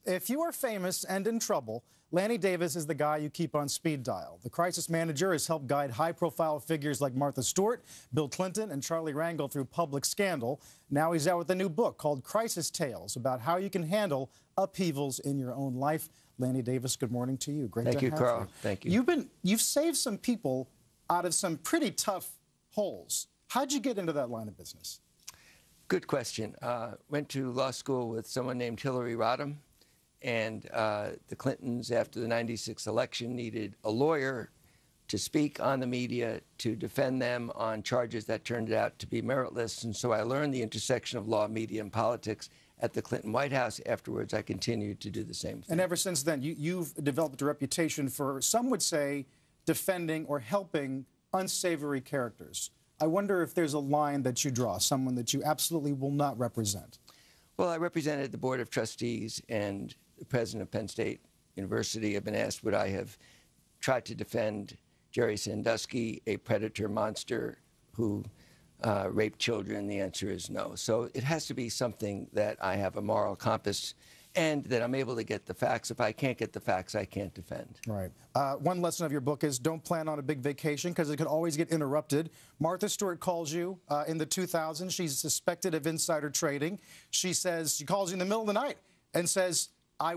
If you are famous and in trouble, Lanny Davis is the guy you keep on speed dial. The crisis manager has helped guide high-profile figures like Martha Stewart, Bill Clinton, and Charlie Rangel through public scandal. Now he's out with a new book called Crisis Tales about how you can handle upheavals in your own life. Lanny Davis, good morning to you. Great to have you. Thank you, Carl. Thank you. You've saved some people out of some pretty tough holes. How'd you get into that line of business? Good question. Went to law school with someone named Hillary Rodham, and the Clintons, after the '96 election, needed a lawyer to speak on the media to defend them on charges that turned out to be meritless. And so I learned the intersection of law, media, and politics at the Clinton White House. Afterwards, I continued to do the same thing. And ever since then, you've developed a reputation for, some would say, defending or helping unsavory characters. I wonder if there's a line that you draw, someone that you absolutely will not represent. Well, I represented the Board of Trustees and the president of Penn State University. I've been asked would I have tried to defend Jerry Sandusky, a predator monster who raped children. The answer is no. So it has to be something that I have a moral compass and that I'm able to get the facts. If I can't get the facts, I can't defend. Right. One lesson of your book is don't plan on a big vacation because it could always get interrupted. Martha Stewart calls you in the 2000s. She's suspected of insider trading. She calls you in the middle of the night and says, I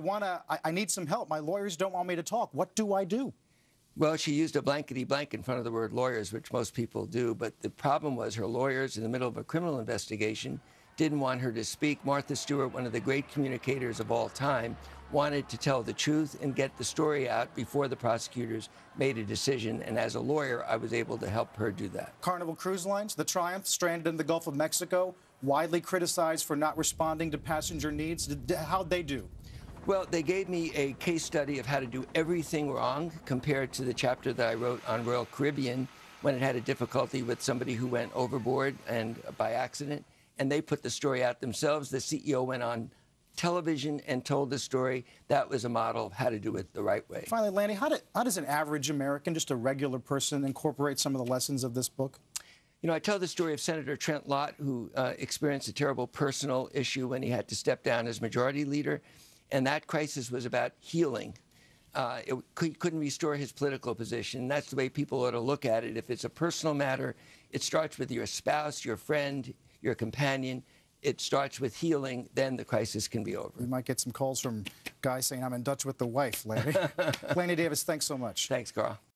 need some help. My lawyers don't want me to talk. What do I do? Well, she used a blankety blank in front of the word lawyers, which most people do. But the problem was her lawyers, in the middle of a criminal investigation, didn't want her to speak. Martha Stewart, one of the great communicators of all time, wanted to tell the truth and get the story out before the prosecutors made a decision. And as a lawyer, I was able to help her do that. Carnival Cruise Lines, the Triumph, stranded in the Gulf of Mexico, widely criticized for not responding to passenger needs. How'd they do? Well, they gave me a case study of how to do everything wrong compared to the chapter that I wrote on Royal Caribbean when it had a difficulty with somebody who went overboard and by accident. And they put the story out themselves. The CEO went on television and told the story. That was a model of how to do it the right way. Finally, Lanny, how does an average American, just a regular person, incorporate some of the lessons of this book? You know, I tell the story of Senator Trent Lott, who experienced a terrible personal issue when he had to step down as majority leader. And that crisis was about healing. He couldn't restore his political position. That's the way people ought to look at it. If it's a personal matter, it starts with your spouse, your friend, your companion. It starts with healing, then the crisis can be over. We might get some calls from guys saying, I'm in Dutch with the wife, Lanny. Lanny Davis, thanks so much. Thanks, Carl.